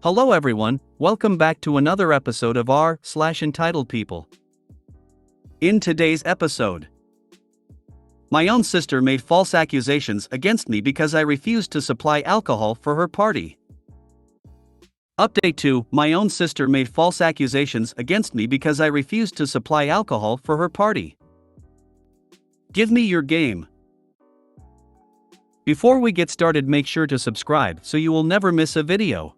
Hello everyone, welcome back to another episode of r/entitled people. In today's episode, my own sister made false accusations against me because I refused to supply alcohol for her party. Update 2: My own sister made false accusations against me because I refused to supply alcohol for her party. Give me your game. Before we get started, make sure to subscribe so you will never miss a video.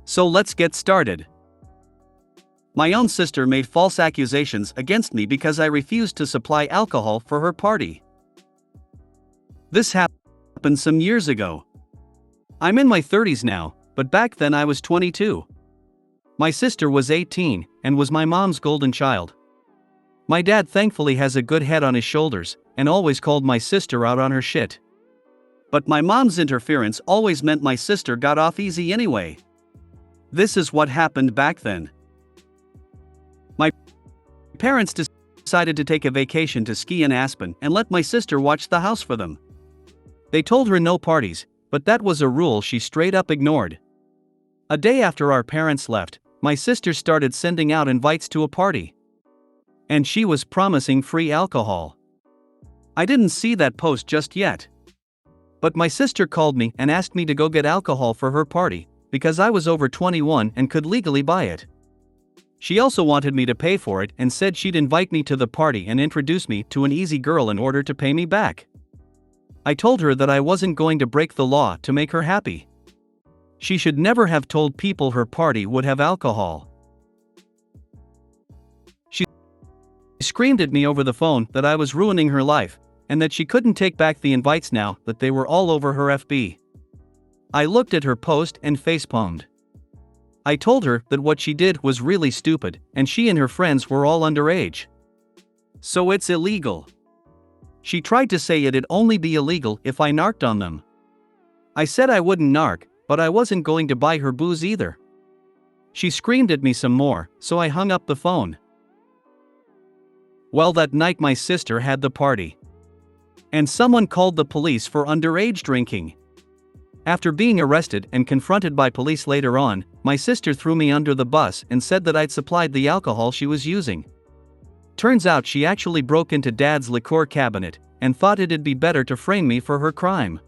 So let's get started. My own sister made false accusations against me because I refused to supply alcohol for her party. This happened some years ago. I'm in my 30s now, but back then I was 22. My sister was 18 and was my mom's golden child. My dad thankfully has a good head on his shoulders and always called my sister out on her shit. But my mom's interference always meant my sister got off easy anyway. This is what happened back then. My parents decided to take a vacation to ski in Aspen and let my sister watch the house for them. They told her no parties, but that was a rule she straight up ignored. A day after our parents left, my sister started sending out invites to a party. And she was promising free alcohol. I didn't see that post just yet. But my sister called me and asked me to go get alcohol for her party, because I was over 21 and could legally buy it. She also wanted me to pay for it and said she'd invite me to the party and introduce me to an easy girl in order to pay me back. I told her that I wasn't going to break the law to make her happy. She should never have told people her party would have alcohol. She screamed at me over the phone that I was ruining her life, and that she couldn't take back the invites now that they were all over her FB. I looked at her post and facepalmed. I told her that what she did was really stupid, and she and her friends were all underage. So it's illegal. She tried to say it'd only be illegal if I narked on them. I said I wouldn't narc, but I wasn't going to buy her booze either. She screamed at me some more, so I hung up the phone. Well, that night my sister had the party. And someone called the police for underage drinking. After being arrested and confronted by police later on, my sister threw me under the bus and said that I'd supplied the alcohol she was using. Turns out she actually broke into Dad's liqueur cabinet and thought it'd be better to frame me for her crime.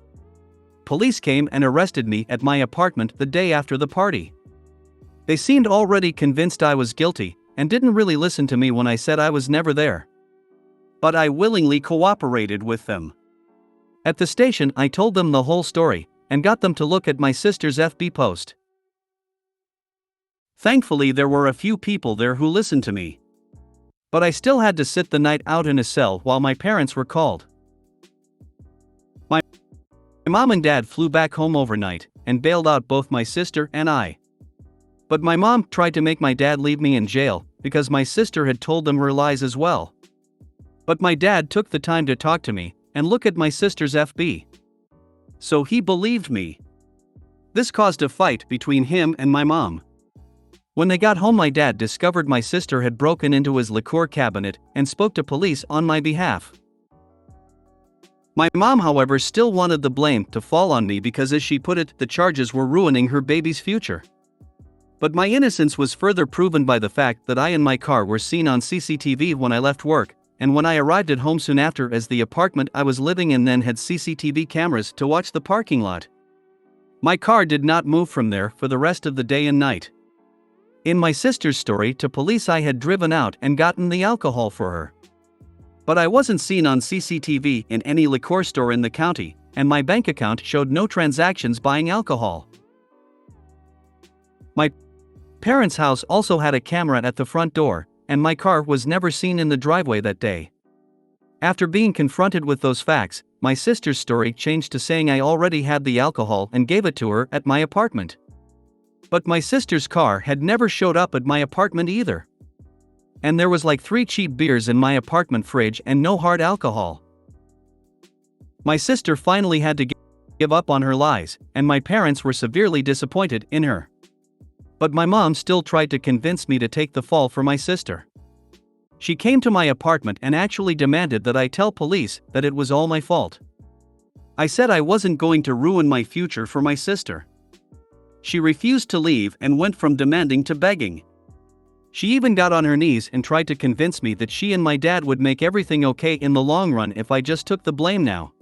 Police came and arrested me at my apartment the day after the party. They seemed already convinced I was guilty and didn't really listen to me when I said I was never there. But I willingly cooperated with them. At the station, I told them the whole story and got them to look at my sister's FB post. Thankfully, there were a few people there who listened to me. But I still had to sit the night out in a cell while my parents were called. My mom and dad flew back home overnight and bailed out both my sister and I. But my mom tried to make my dad leave me in jail because my sister had told them her lies as well. But my dad took the time to talk to me and look at my sister's FB. So he believed me. This caused a fight between him and my mom. When they got home, my dad discovered my sister had broken into his liqueur cabinet and spoke to police on my behalf. My mom, however, still wanted the blame to fall on me because, as she put it, the charges were ruining her baby's future. But my innocence was further proven by the fact that I and my car were seen on CCTV when I left work, and when I arrived at home soon after, as the apartment I was living in then had CCTV cameras to watch the parking lot. My car did not move from there for the rest of the day and night. In my sister's story to police, I had driven out and gotten the alcohol for her. But I wasn't seen on CCTV in any liquor store in the county, and my bank account showed no transactions buying alcohol. My parents' house also had a camera at the front door, and my car was never seen in the driveway that day. After being confronted with those facts, my sister's story changed to saying I already had the alcohol and gave it to her at my apartment. But my sister's car had never showed up at my apartment either. And there was like 3 cheap beers in my apartment fridge and no hard alcohol. My sister finally had to give up on her lies, and my parents were severely disappointed in her. But my mom still tried to convince me to take the fall for my sister. She came to my apartment and actually demanded that I tell police that it was all my fault. I said I wasn't going to ruin my future for my sister. She refused to leave and went from demanding to begging. She even got on her knees and tried to convince me that she and my dad would make everything okay in the long run if I just took the blame now.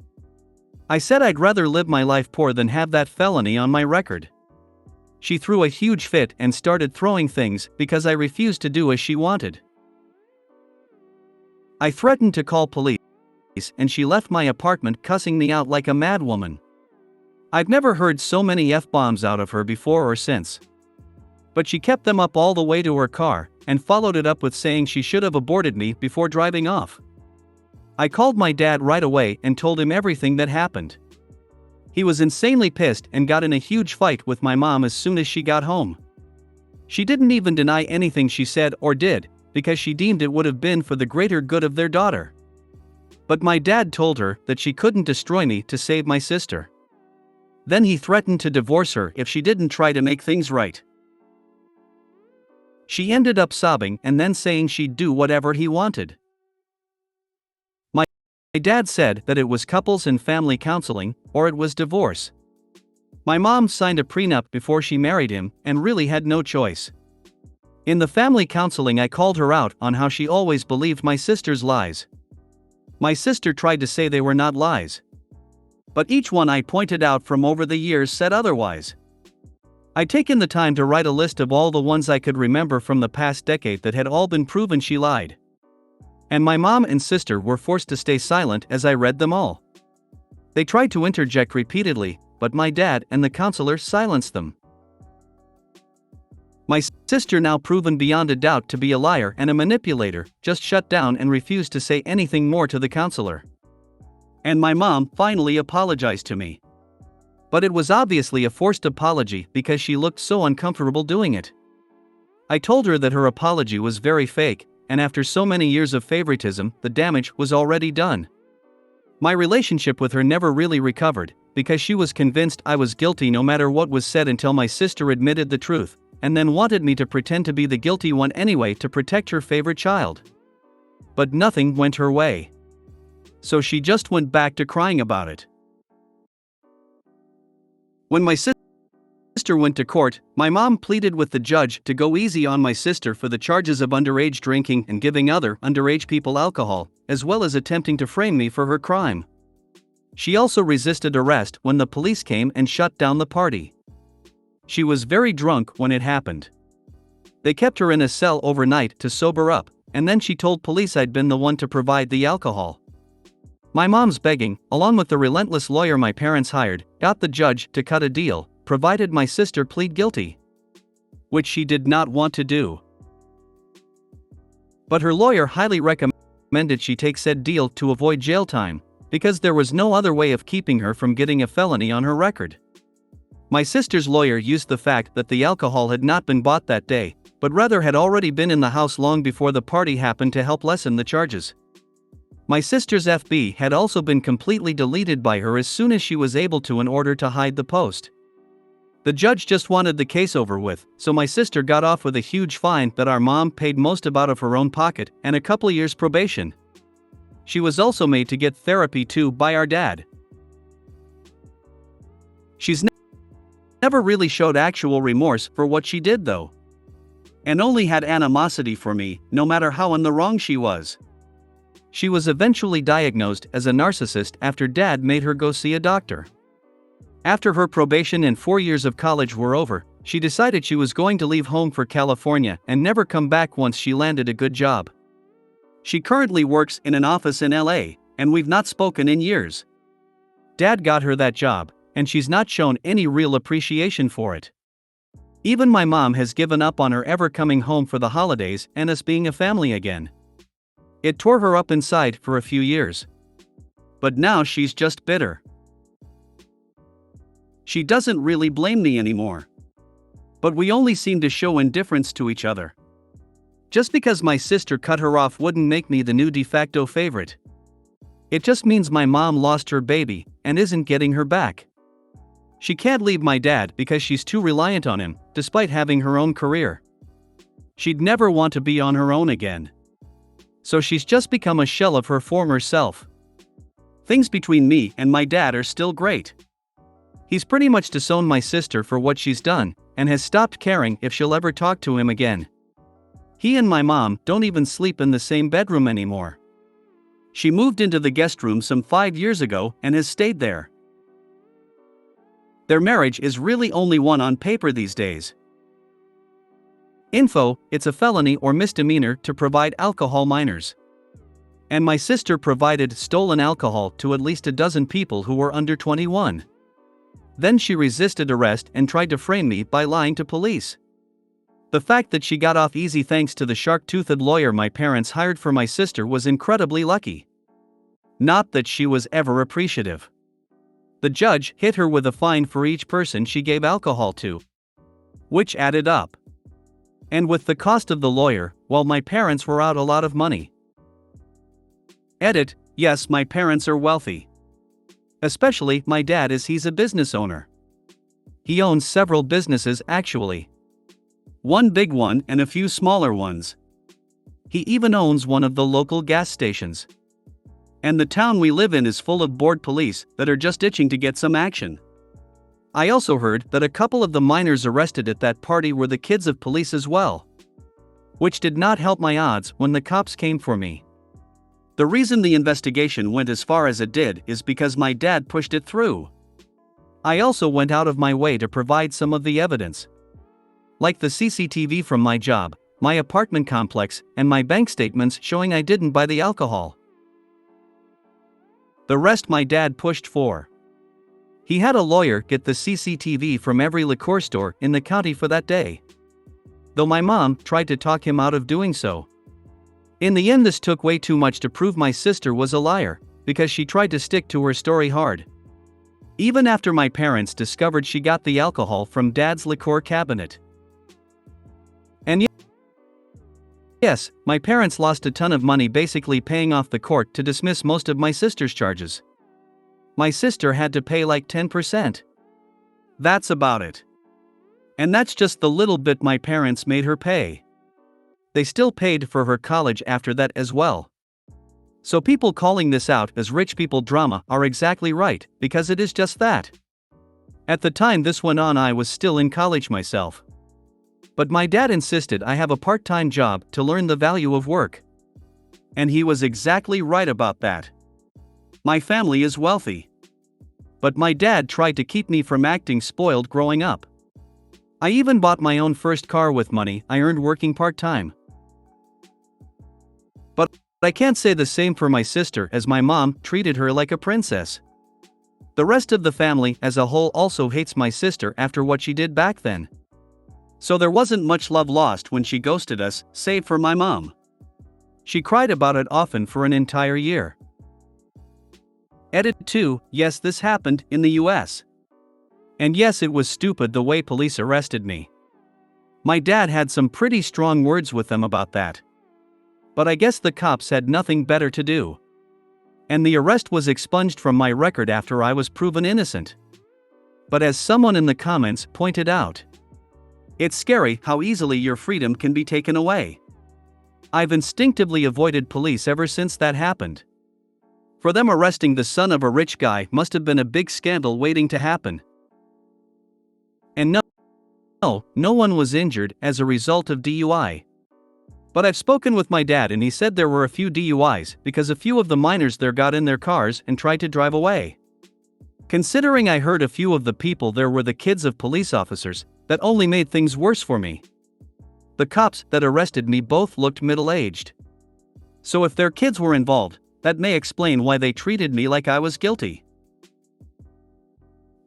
I said I'd rather live my life poor than have that felony on my record. She threw a huge fit and started throwing things because I refused to do as she wanted. I threatened to call police, and she left my apartment cussing me out like a madwoman. I've never heard so many F-bombs out of her before or since. But she kept them up all the way to her car, and followed it up with saying she should have aborted me before driving off. I called my dad right away and told him everything that happened. He was insanely pissed and got in a huge fight with my mom as soon as she got home. She didn't even deny anything she said or did, because she deemed it would have been for the greater good of their daughter. But my dad told her that she couldn't destroy me to save my sister. Then he threatened to divorce her if she didn't try to make things right. She ended up sobbing and then saying she'd do whatever he wanted. My dad said that it was couples and family counseling, or it was divorce. My mom signed a prenup before she married him and really had no choice. In the family counseling, I called her out on how she always believed my sister's lies. My sister tried to say they were not lies. But each one I pointed out from over the years said otherwise. I'd taken the time to write a list of all the ones I could remember from the past decade that had all been proven she lied. And my mom and sister were forced to stay silent as I read them all. They tried to interject repeatedly, but my dad and the counselor silenced them. My sister, now proven beyond a doubt to be a liar and a manipulator, just shut down and refused to say anything more to the counselor. And my mom finally apologized to me. But it was obviously a forced apology because she looked so uncomfortable doing it. I told her that her apology was very fake, and after so many years of favoritism, the damage was already done. My relationship with her never really recovered, because she was convinced I was guilty no matter what was said until my sister admitted the truth, and then wanted me to pretend to be the guilty one anyway to protect her favorite child. But nothing went her way. So she just went back to crying about it. When my sister went to court, my mom pleaded with the judge to go easy on my sister for the charges of underage drinking and giving other underage people alcohol, as well as attempting to frame me for her crime. She also resisted arrest when the police came and shut down the party. She was very drunk when it happened. They kept her in a cell overnight to sober up, and then she told police I'd been the one to provide the alcohol. My mom's begging, along with the relentless lawyer my parents hired, got the judge to cut a deal, provided my sister plead guilty. Which she did not want to do. But her lawyer highly recommended she take said deal to avoid jail time, because there was no other way of keeping her from getting a felony on her record. My sister's lawyer used the fact that the alcohol had not been bought that day, but rather had already been in the house long before the party happened to help lessen the charges. My sister's FB had also been completely deleted by her as soon as she was able to in order to hide the post. The judge just wanted the case over with, so my sister got off with a huge fine that our mom paid most of out of her own pocket and a couple years probation. She was also made to get therapy too by our dad. She's never really showed actual remorse for what she did though. And only had animosity for me, no matter how in the wrong she was. She was eventually diagnosed as a narcissist after dad made her go see a doctor. After her probation and 4 years of college were over, she decided she was going to leave home for California and never come back once she landed a good job. She currently works in an office in LA, and we've not spoken in years. Dad got her that job, and she's not shown any real appreciation for it. Even my mom has given up on her ever coming home for the holidays and us being a family again. It tore her up inside for a few years. But now she's just bitter. She doesn't really blame me anymore. But we only seem to show indifference to each other. Just because my sister cut her off wouldn't make me the new de facto favorite. It just means my mom lost her baby and isn't getting her back. She can't leave my dad because she's too reliant on him, despite having her own career. She'd never want to be on her own again. So she's just become a shell of her former self. Things between me and my dad are still great. He's pretty much disowned my sister for what she's done, and has stopped caring if she'll ever talk to him again. He and my mom don't even sleep in the same bedroom anymore. She moved into the guest room some 5 years ago and has stayed there. Their marriage is really only one on paper these days. Info: it's a felony or misdemeanor to provide alcohol minors. And my sister provided stolen alcohol to at least a dozen people who were under 21. Then she resisted arrest and tried to frame me by lying to police. The fact that she got off easy thanks to the shark-toothed lawyer my parents hired for my sister was incredibly lucky. Not that she was ever appreciative. The judge hit her with a fine for each person she gave alcohol to, which added up. And with the cost of the lawyer, well, my parents were out a lot of money. Edit: yes, my parents are wealthy. Especially my dad, as he's a business owner. He owns several businesses actually. One big one and a few smaller ones. He even owns one of the local gas stations. And the town we live in is full of bored police that are just itching to get some action. I also heard that a couple of the minors arrested at that party were the kids of police as well. Which did not help my odds when the cops came for me. The reason the investigation went as far as it did is because my dad pushed it through. I also went out of my way to provide some of the evidence. Like the CCTV from my job, my apartment complex, and my bank statements showing I didn't buy the alcohol. The rest my dad pushed for. He had a lawyer get the CCTV from every liquor store in the county for that day. Though my mom tried to talk him out of doing so. In the end, this took way too much to prove my sister was a liar, because she tried to stick to her story hard. Even after my parents discovered she got the alcohol from Dad's liquor cabinet. And yes, my parents lost a ton of money basically paying off the court to dismiss most of my sister's charges. My sister had to pay like 10%. That's about it. And that's just the little bit my parents made her pay. They still paid for her college after that as well. So people calling this out as rich people drama are exactly right, because it is just that. At the time this went on, I was still in college myself. But my dad insisted I have a part-time job to learn the value of work. And he was exactly right about that. My family is wealthy. But my dad tried to keep me from acting spoiled growing up. I even bought my own first car with money I earned working part-time. But I can't say the same for my sister, as my mom treated her like a princess. The rest of the family as a whole also hates my sister after what she did back then. So there wasn't much love lost when she ghosted us, save for my mom. She cried about it often for an entire year. Edit 2: yes, this happened in the US. And yes, it was stupid the way police arrested me. My dad had some pretty strong words with them about that. But I guess the cops had nothing better to do. And the arrest was expunged from my record after I was proven innocent. But as someone in the comments pointed out, it's scary how easily your freedom can be taken away. I've instinctively avoided police ever since that happened. For them arresting the son of a rich guy must have been a big scandal waiting to happen. And no one was injured as a result of DUI. But I've spoken with my dad and he said there were a few DUIs because a few of the minors there got in their cars and tried to drive away. Considering I heard a few of the people there were the kids of police officers, that only made things worse for me. The cops that arrested me both looked middle-aged. So if their kids were involved, that may explain why they treated me like I was guilty.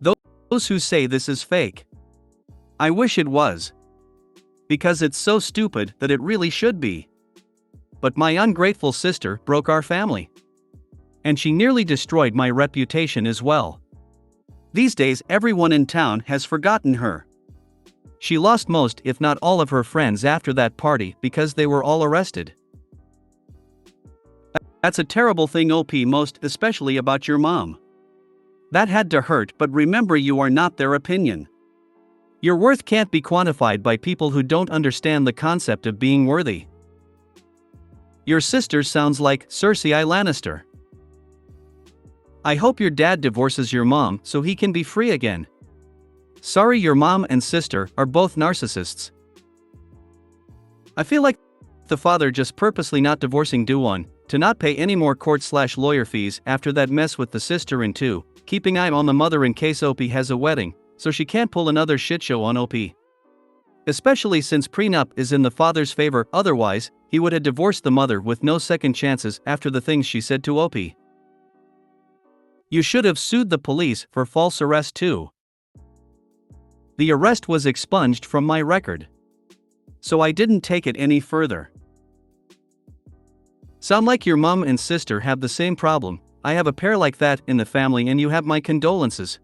Those who say this is fake, I wish it was. Because it's so stupid that it really should be. But my ungrateful sister broke our family. And she nearly destroyed my reputation as well. These days everyone in town has forgotten her. She lost most if not all of her friends after that party because they were all arrested. That's a terrible thing, OP, most especially about your mom. That had to hurt, but remember, you are not their opinion. Your worth can't be quantified by people who don't understand the concept of being worthy. Your sister sounds like Cersei Lannister. I hope your dad divorces your mom so he can be free again. Sorry, your mom and sister are both narcissists. I feel like the father just purposely not divorcing Duwon to not pay any more court/lawyer fees after that mess with the sister, and 2, keeping eye on the mother in case OP has a wedding, so she can't pull another shitshow on OP. Especially since prenup is in the father's favor, otherwise, he would have divorced the mother with no second chances after the things she said to OP. You should have sued the police for false arrest too. The arrest was expunged from my record, so I didn't take it any further. Sound like your mom and sister have the same problem. I have a pair like that in the family and you have my condolences.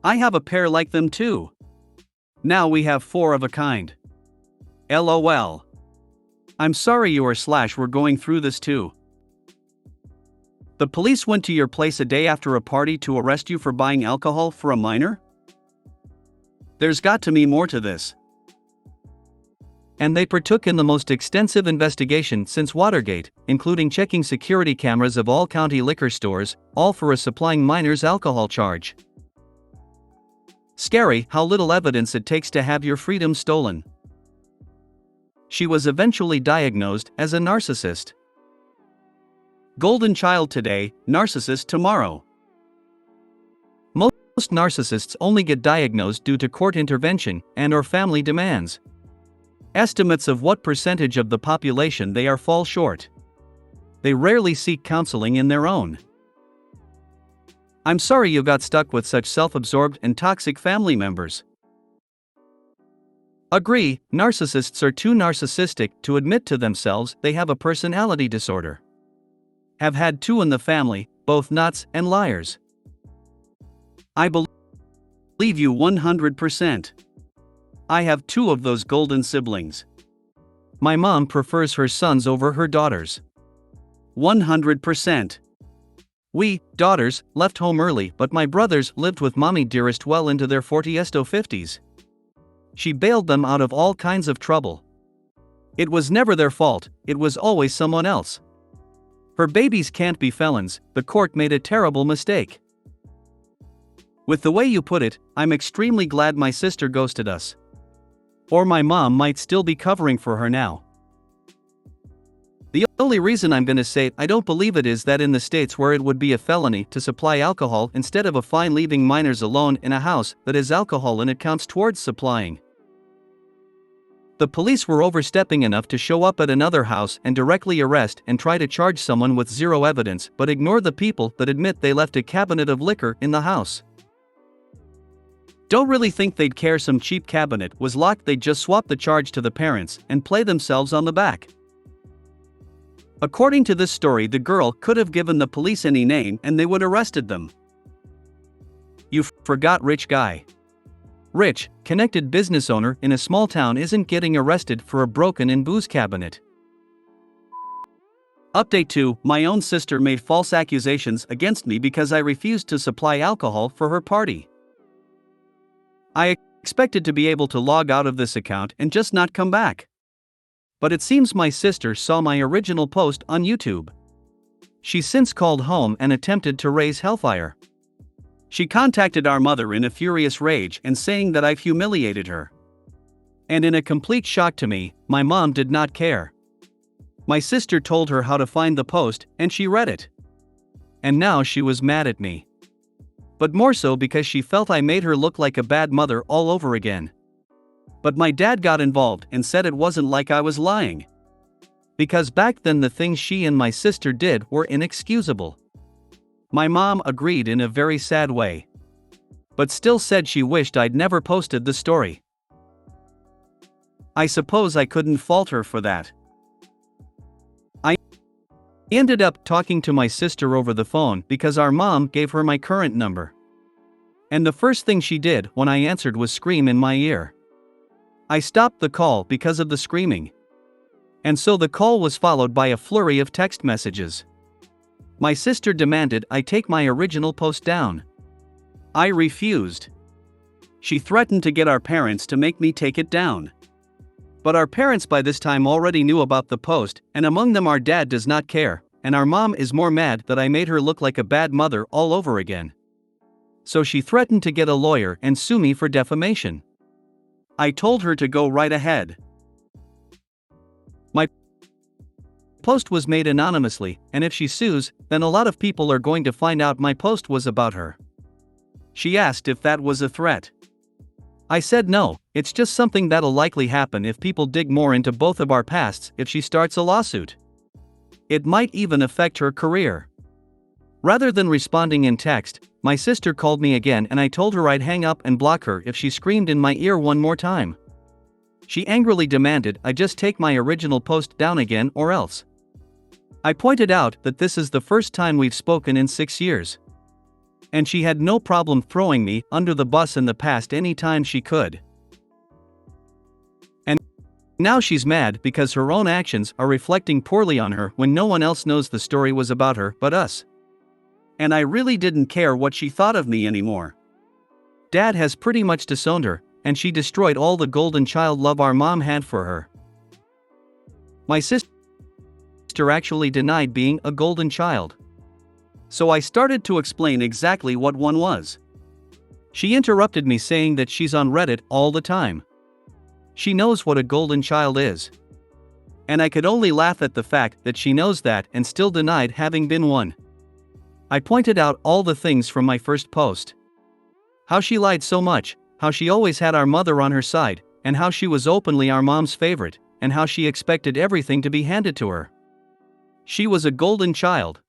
I have a pair like them too. Now we have 4 of a kind. LOL. I'm sorry you were going through this too. The police went to your place a day after a party to arrest you for buying alcohol for a minor? There's got to be more to this. And they partook in the most extensive investigation since Watergate, including checking security cameras of all county liquor stores, all for supplying minors alcohol charge. Scary how little evidence it takes to have your freedom stolen. She was eventually diagnosed as a narcissist. Golden child today, narcissist tomorrow. Most narcissists only get diagnosed due to court intervention and/or family demands. Estimates of what percentage of the population they are fall short. They rarely seek counseling in their own. I'm sorry you got stuck with such self-absorbed and toxic family members. Agree, narcissists are too narcissistic to admit to themselves they have a personality disorder. Have had 2 in the family, both nuts and liars. I believe you 100%. I have 2 of those golden siblings. My mom prefers her sons over her daughters. 100%. We, daughters, left home early, but my brothers lived with mommy dearest well into their 50s. She bailed them out of all kinds of trouble. It was never their fault, it was always someone else. Her babies can't be felons, the court made a terrible mistake. With the way you put it, I'm extremely glad my sister ghosted us. Or my mom might still be covering for her now. The only reason I'm gonna say I don't believe it is that in the states where it would be a felony to supply alcohol instead of a fine, leaving minors alone in a house that has alcohol in it counts towards supplying. The police were overstepping enough to show up at another house and directly arrest and try to charge someone with 0 evidence, but ignore the people that admit they left a cabinet of liquor in the house. Don't really think they'd care some cheap cabinet was locked, they'd just swap the charge to the parents and play themselves on the back. According to this story, the girl could have given the police any name and they would arrested them. You forgot rich guy. Rich, connected business owner in a small town isn't getting arrested for a broken-in booze cabinet. Update 2: My own sister made false accusations against me because I refused to supply alcohol for her party. I expected to be able to log out of this account and just not come back. But it seems my sister saw my original post on YouTube. She's since called home and attempted to raise hellfire. She contacted our mother in a furious rage and saying that I've humiliated her. And in a complete shock to me, my mom did not care. My sister told her how to find the post and she read it. And now she was mad at me. But more so because she felt I made her look like a bad mother all over again. But my dad got involved and said it wasn't like I was lying. Because back then the things she and my sister did were inexcusable. My mom agreed in a very sad way. But still said she wished I'd never posted the story. I suppose I couldn't fault her for that. I ended up talking to my sister over the phone because our mom gave her my current number. And the first thing she did when I answered was scream in my ear. I stopped the call because of the screaming. And so the call was followed by a flurry of text messages. My sister demanded I take my original post down. I refused. She threatened to get our parents to make me take it down. But our parents by this time already knew about the post, and among them our dad does not care, and our mom is more mad that I made her look like a bad mother all over again. So she threatened to get a lawyer and sue me for defamation. I told her to go right ahead. My post was made anonymously, and if she sues, then a lot of people are going to find out my post was about her. She asked if that was a threat. I said no, it's just something that'll likely happen if people dig more into both of our pasts if she starts a lawsuit. It might even affect her career. Rather than responding in text, my sister called me again and I told her I'd hang up and block her if she screamed in my ear one more time. She angrily demanded I just take my original post down again or else. I pointed out that this is the first time we've spoken in 6 years. And she had no problem throwing me under the bus in the past anytime she could. And now she's mad because her own actions are reflecting poorly on her when no one else knows the story was about her but us. And I really didn't care what she thought of me anymore. Dad has pretty much disowned her, and she destroyed all the golden child love our mom had for her. My sister actually denied being a golden child. So I started to explain exactly what one was. She interrupted me saying that she's on Reddit all the time. She knows what a golden child is. And I could only laugh at the fact that she knows that and still denied having been one. I pointed out all the things from my first post. How she lied so much, how she always had our mother on her side, and how she was openly our mom's favorite, and how she expected everything to be handed to her. She was a golden child.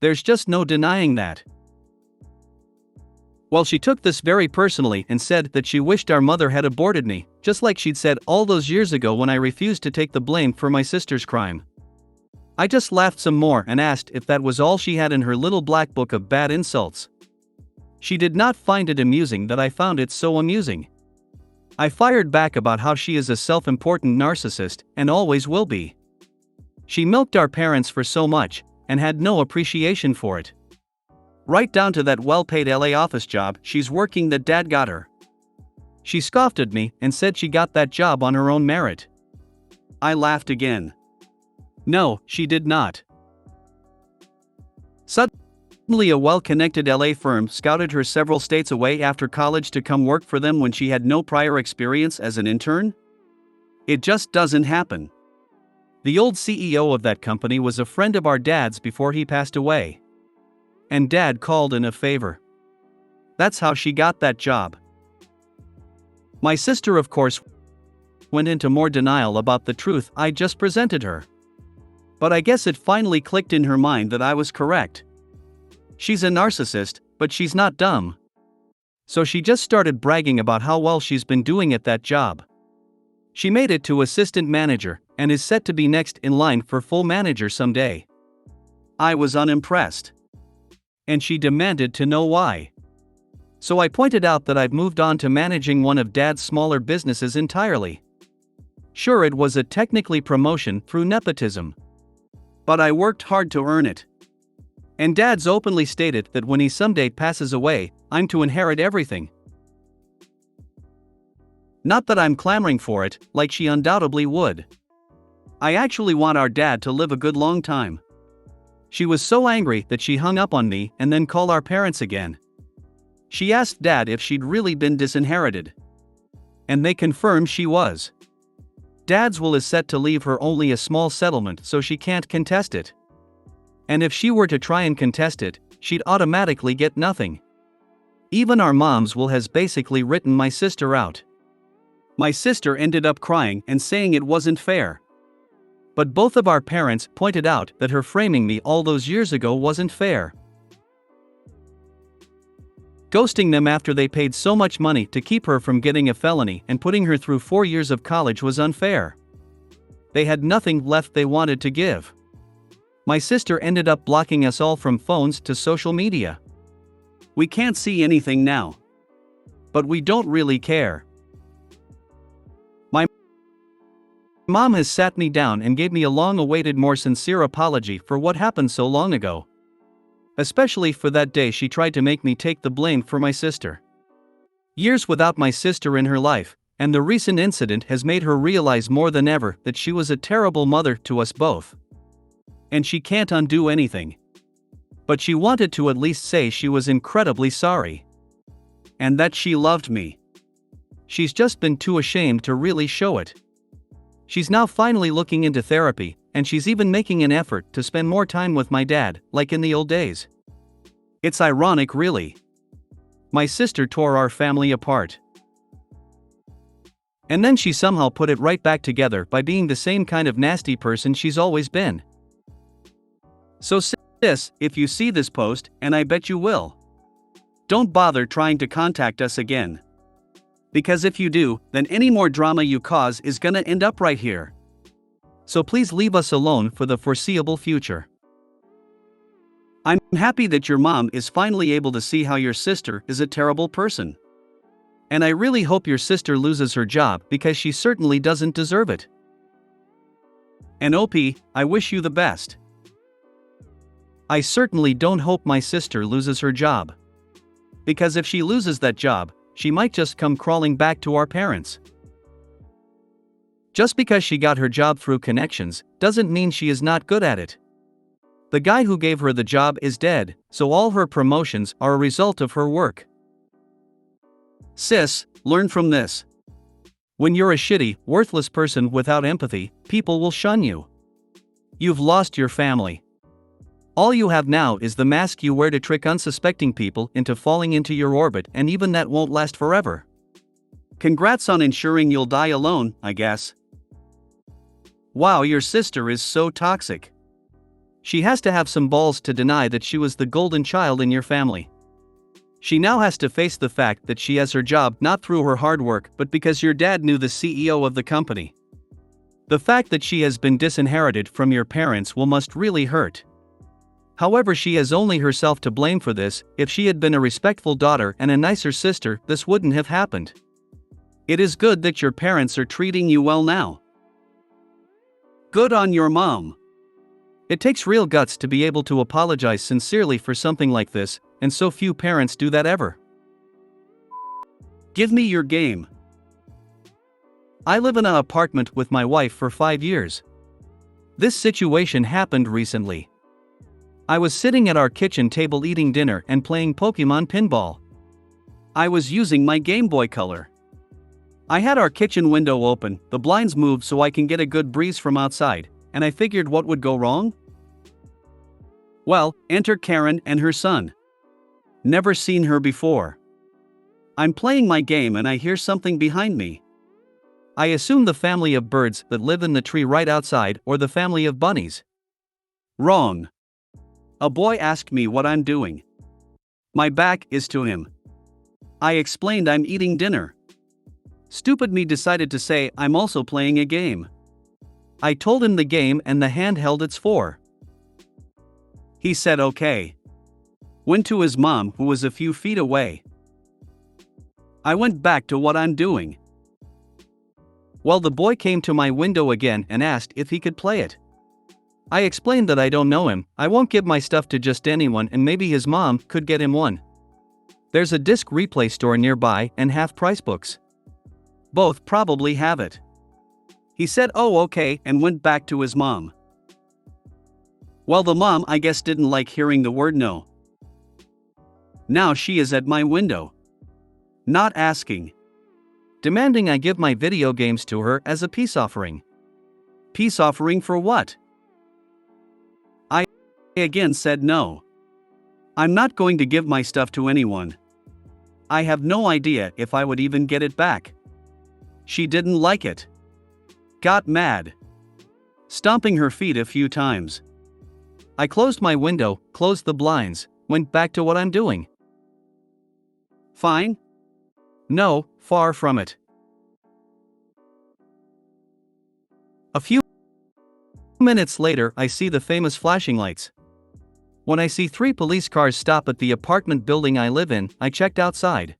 There's just no denying that. Well, she took this very personally and said that she wished our mother had aborted me, just like she'd said all those years ago when I refused to take the blame for my sister's crime. I just laughed some more and asked if that was all she had in her little black book of bad insults. She did not find it amusing that I found it so amusing. I fired back about how she is a self-important narcissist and always will be. She milked our parents for so much, and had no appreciation for it. Right down to that well-paid LA office job she's working that Dad got her. She scoffed at me and said she got that job on her own merit. I laughed again. No, she did not. Suddenly a well-connected LA firm scouted her several states away after college to come work for them when she had no prior experience as an intern? It just doesn't happen. The old CEO of that company was a friend of our dad's before he passed away. And Dad called in a favor. That's how she got that job. My sister, of course, went into more denial about the truth I just presented her. But I guess it finally clicked in her mind that I was correct. She's a narcissist, but she's not dumb. So she just started bragging about how well she's been doing at that job. She made it to assistant manager, and is set to be next in line for full manager someday. I was unimpressed. And she demanded to know why. So I pointed out that I've moved on to managing one of Dad's smaller businesses entirely. Sure, it was a technically promotion through nepotism. But I worked hard to earn it. And Dad's openly stated that when he someday passes away, I'm to inherit everything. Not that I'm clamoring for it, like she undoubtedly would. I actually want our dad to live a good long time. She was so angry that she hung up on me and then called our parents again. She asked Dad if she'd really been disinherited. And they confirmed she was. Dad's will is set to leave her only a small settlement so she can't contest it. And if she were to try and contest it, she'd automatically get nothing. Even our mom's will has basically written my sister out. My sister ended up crying and saying it wasn't fair. But both of our parents pointed out that her framing me all those years ago wasn't fair. Ghosting them after they paid so much money to keep her from getting a felony and putting her through 4 years of college was unfair. They had nothing left they wanted to give. My sister ended up blocking us all from phones to social media. We can't see anything now. But we don't really care. My mom has sat me down and gave me a long-awaited, more sincere apology for what happened so long ago. Especially for that day she tried to make me take the blame for my sister. Years without my sister in her life, and the recent incident has made her realize more than ever that she was a terrible mother to us both. and she can't undo anything. But she wanted to at least say she was incredibly sorry. And that she loved me. She's just been too ashamed to really show it. She's now finally looking into therapy, and she's even making an effort to spend more time with my dad, like in the old days. It's ironic, really. My sister tore our family apart. And then she somehow put it right back together by being the same kind of nasty person she's always been. So sis, if you see this post, and I bet you will, don't bother trying to contact us again. Because if you do, then any more drama you cause is gonna end up right here. So please leave us alone for the foreseeable future. I'm happy that your mom is finally able to see how your sister is a terrible person. And I really hope your sister loses her job because she certainly doesn't deserve it. And OP, I wish you the best. I certainly don't hope my sister loses her job. Because if she loses that job, she might just come crawling back to our parents. Just because she got her job through connections doesn't mean she is not good at it. The guy who gave her the job is dead, so all her promotions are a result of her work. Sis, learn from this. When you're a shitty, worthless person without empathy, people will shun you. You've lost your family. All you have now is the mask you wear to trick unsuspecting people into falling into your orbit, and even that won't last forever. Congrats on ensuring you'll die alone, I guess. Wow, your sister is so toxic. She has to have some balls to deny that she was the golden child in your family. She now has to face the fact that she has her job not through her hard work but because your dad knew the CEO of the company. The fact that she has been disinherited from your parents must really hurt. However, she has only herself to blame for this. If she had been a respectful daughter and a nicer sister, this wouldn't have happened. It is good that your parents are treating you well now. Good on your mom. It takes real guts to be able to apologize sincerely for something like this, and so few parents do that ever. Give me your game. I live in an apartment with my wife for 5 years. This situation happened recently. I was sitting at our kitchen table eating dinner and playing Pokemon Pinball. I was using my Game Boy Color. I had our kitchen window open, the blinds moved so I can get a good breeze from outside, and I figured what would go wrong? Well, enter Karen and her son. Never seen her before. I'm playing my game and I hear something behind me. I assume the family of birds that live in the tree right outside or the family of bunnies. Wrong. A boy asked me what I'm doing. My back is to him. I explained I'm eating dinner. Stupid me decided to say I'm also playing a game. I told him the game and the handheld it's for. He said okay. Went to his mom, who was a few feet away. I went back to what I'm doing. Well, the boy came to my window again and asked if he could play it. I explained that I don't know him, I won't give my stuff to just anyone, and maybe his mom could get him one. There's a disc replay store nearby and half-price books. Both probably have it. He said oh okay and went back to his mom. Well, the mom I guess didn't like hearing the word no. Now she is at my window. Not asking. Demanding I give my video games to her as a peace offering. Peace offering for what? I again said no. I'm not going to give my stuff to anyone. I have no idea if I would even get it back. She didn't like it. Got mad. Stomping her feet a few times. I closed my window, closed the blinds, went back to what I'm doing. Fine? No, far from it. A few minutes later, I see the famous flashing lights. When I see 3 police cars stop at the apartment building I live in, I checked outside.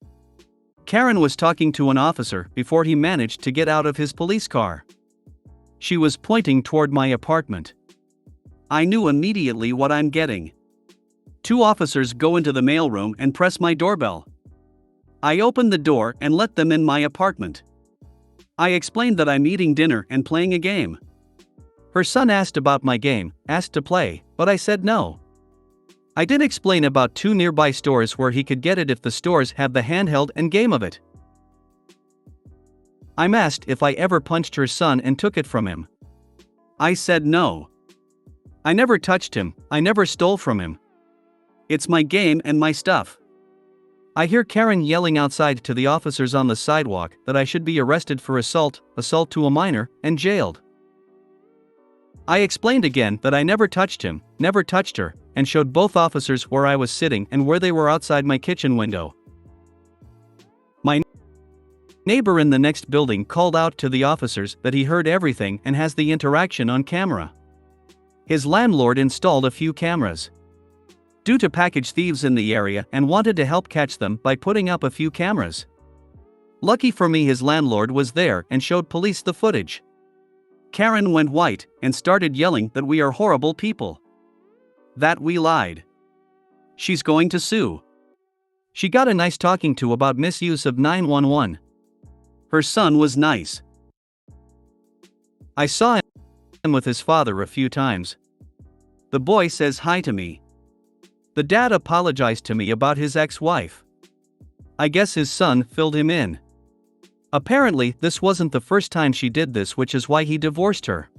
Karen was talking to an officer before he managed to get out of his police car. She was pointing toward my apartment. I knew immediately what I'm getting. 2 officers go into the mailroom and press my doorbell. I open the door and let them in my apartment. I explained that I'm eating dinner and playing a game. Her son asked about my game, asked to play, but I said no. I did explain about 2 nearby stores where he could get it if the stores have the handheld and game of it. I'm asked if I ever punched her son and took it from him. I said no. I never touched him, I never stole from him. It's my game and my stuff. I hear Karen yelling outside to the officers on the sidewalk that I should be arrested for assault to a minor, and jailed. I explained again that I never touched him, never touched her, and showed both officers where I was sitting and where they were outside my kitchen window. My neighbor in the next building called out to the officers that he heard everything and has the interaction on camera. His landlord installed a few cameras due to package thieves in the area and wanted to help catch them by putting up a few cameras. Lucky for me, his landlord was there and showed police the footage. Karen went white and started yelling that we are horrible people. That we lied. She's going to sue. She got a nice talking to about misuse of 911. Her son was nice. I saw him with his father a few times. The boy says hi to me. The dad apologized to me about his ex-wife. I guess his son filled him in. Apparently, this wasn't the first time she did this, which is why he divorced her.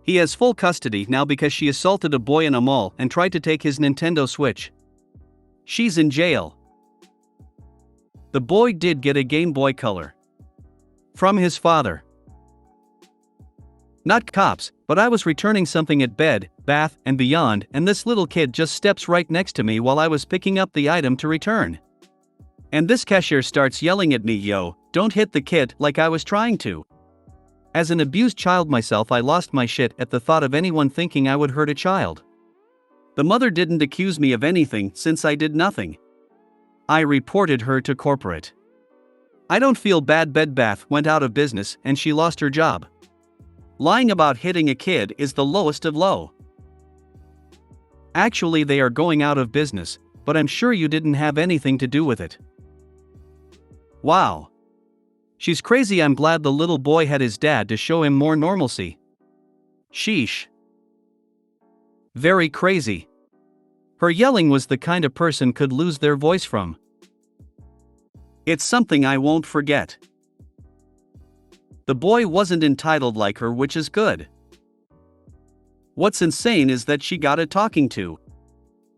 He has full custody now because she assaulted a boy in a mall and tried to take his Nintendo Switch. She's in jail. The boy did get a Game Boy Color from his father. Not cops, but I was returning something at Bed, Bath & Beyond, and this little kid just steps right next to me while I was picking up the item to return. And this cashier starts yelling at me, "Yo, don't hit the kid," like I was trying to. As an abused child myself, I lost my shit at the thought of anyone thinking I would hurt a child. The mother didn't accuse me of anything since I did nothing. I reported her to corporate. I don't feel bad. Bed Bath went out of business and she lost her job. Lying about hitting a kid is the lowest of low. Actually, they are going out of business, but I'm sure you didn't have anything to do with it. Wow. She's crazy. I'm glad the little boy had his dad to show him more normalcy. Sheesh. Very crazy. Her yelling was the kind a person could lose their voice from. It's something I won't forget. The boy wasn't entitled like her, which is good. What's insane is that she got a talking to.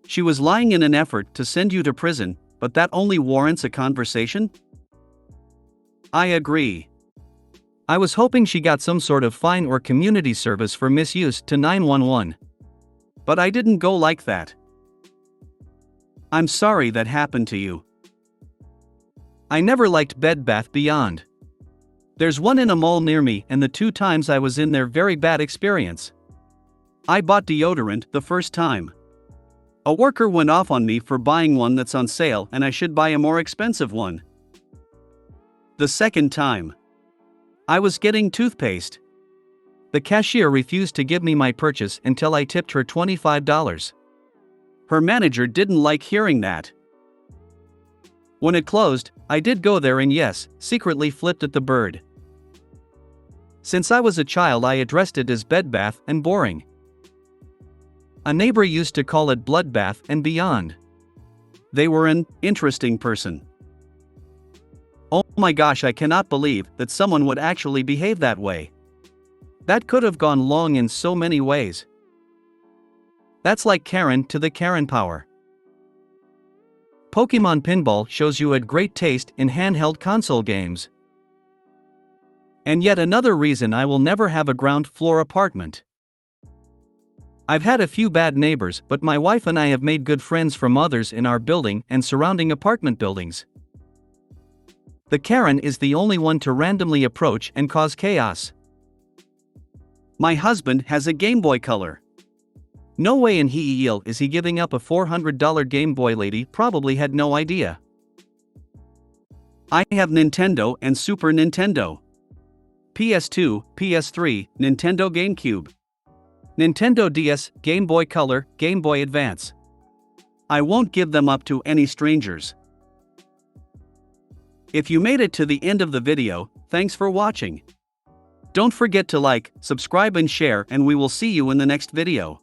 She was lying in an effort to send you to prison, but that only warrants a conversation? I agree. I was hoping she got some sort of fine or community service for misuse to 911. But I didn't go like that. I'm sorry that happened to you. I never liked Bed Bath Beyond. There's one in a mall near me, and the 2 times I was in there, very bad experience. I bought deodorant the first time. A worker went off on me for buying one that's on sale and I should buy a more expensive one. The second time, I was getting toothpaste. The cashier refused to give me my purchase until I tipped her $25. Her manager didn't like hearing that. When it closed, I did go there and yes, secretly flipped at the bird. Since I was a child, I addressed it as Bed Bath and boring. A neighbor used to call it Bloodbath and Beyond. They were an interesting person. Oh my gosh, I cannot believe that someone would actually behave that way. That could have gone long in so many ways. That's like Karen to the Karen power. Pokemon Pinball shows you had great taste in handheld console games. And yet another reason I will never have a ground floor apartment. I've had a few bad neighbors, but my wife and I have made good friends from others in our building and surrounding apartment buildings. The Karen is the only one to randomly approach and cause chaos. My husband has a Game Boy Color. No way in hell is he giving up a $400 Game Boy. Lady probably had no idea. I have Nintendo and Super Nintendo. PS2, PS3, Nintendo GameCube. Nintendo DS, Game Boy Color, Game Boy Advance. I won't give them up to any strangers. If you made it to the end of the video, thanks for watching. Don't forget to like, subscribe and share, and we will see you in the next video.